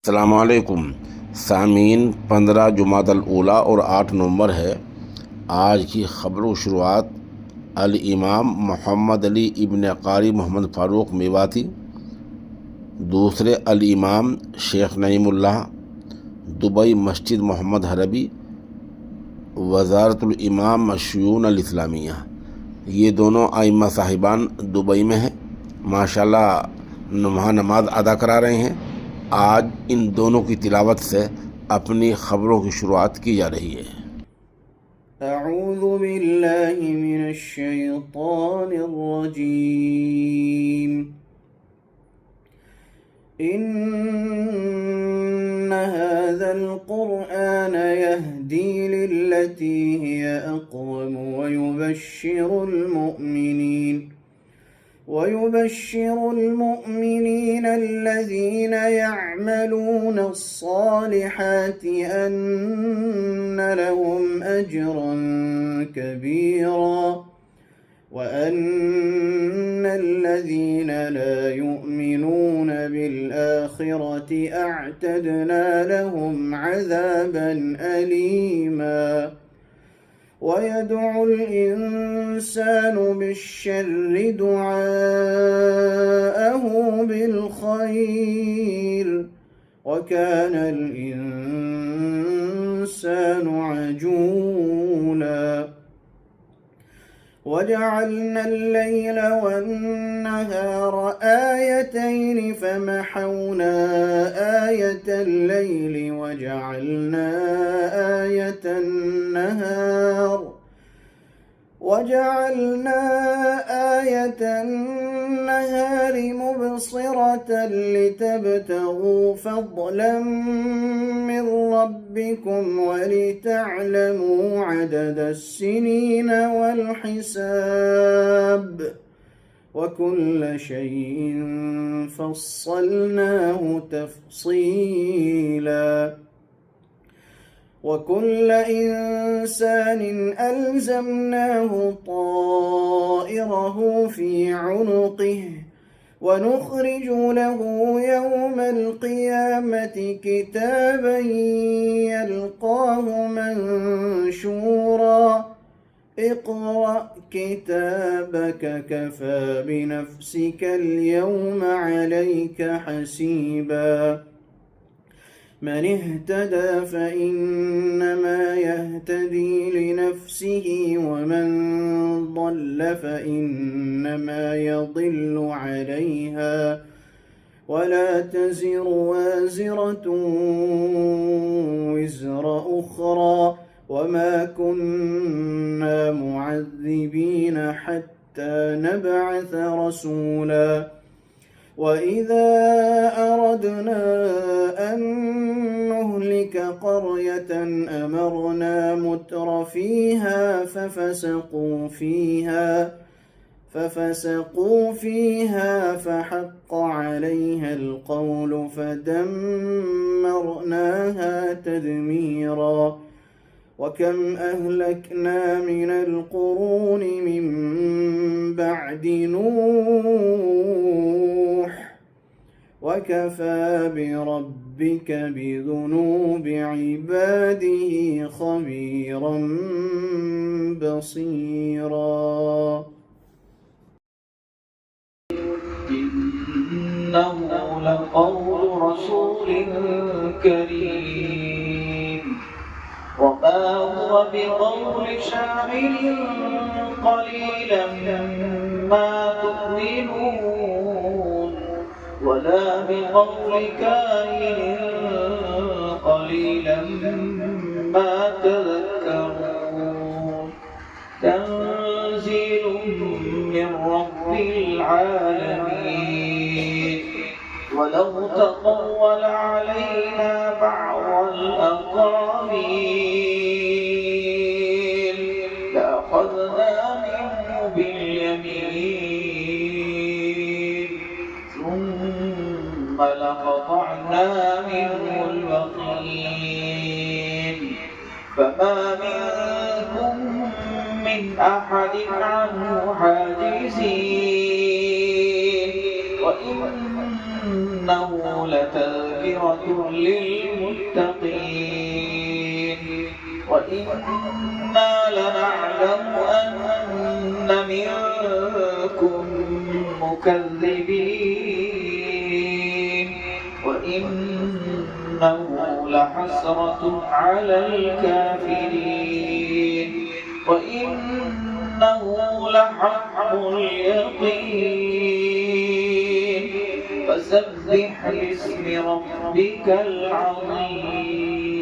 अस्सलामुअलैकुम सामीन। 15 जुमादल ऊला और 8 नवंबर है। आज की ख़बरों शुरुआत अल इमाम मोहम्मद अली इब्न कारी मोहम्मद फ़ारूक मेवाती, दूसरे अल इमाम शेख नईमुल्लाह दुबई मस्जिद मोहम्मद हरबी वज़ारतुल इमाम मशयून अल इस्लामिया, ये दोनों आइम्मा साहिबान दुबई में हैं। माशाल्लाह वहाँ नमाज अदा करा रहे हैं। आज इन दोनों की तिलावत से अपनी ख़बरों की शुरुआत की जा रही है। अऊज़ु बिल्लाहि मिनश शैतानिर रजीम। इन्न हाज़ल क़ुरआन यहदी लिल्लती हिय अक़वम ويبشر المؤمنين الذين يعملون الصالحات أن لهم أجرا كبيرا وأن الذين لا يؤمنون بالآخرة أعتدنا لهم عذابا أليما ويدعو الإنسان بالشر دعاءه بالخير وكان الإنسان عجولا وجعلنا الليل والنهار آيتين فمحونا آية الليل وجعلنا آية النهار مبصرة لتبتغوا فضلا من ربكم ولتعلموا عدد السنين والحساب وكل شيء فصلناه تفصيلا وكل إنسان ألزمناه طائره في عنقه ونخرج له يوم القيامة كتابا يلقاه منشورا اقرأ كتابك كفى بنفسك اليوم عليك حسيبا من اهتدى فإنما يهتدي لنفسه ومن ضل فإنما يضل عليها ولا تزر وازرة وزر أخرى وما كنا معذبين حتى نبعث رسولا وإذا أردنا أن نهلك قرية أمرنا متر فيها ففسقوا فيها فحق عليها القول فدمرناها تدميرا وكم أهلكنا من القرون من بعد نوح وكفى بربك بذنوب عباده خبيرا بصيرا. إنه لقول رسول كريم وما هو بقول شاعر قليلا ما تؤمنون ولا بقول كاهن قليلا ما تذكرون تنزيل من رب العالمين ولو تقول علينا بعض الأقاويل لأخذنا منه باليمين ثم لقطعنا منه الوتين فما منكم من أحد عنه حاجزين وإنه لتذكرة ومغفرة للمتقين وإنا لنعلم أن منكم مكذبين وإنه لحسرة على الكافرين وإنه لحق اليقين فسبح باسم ربك العظيم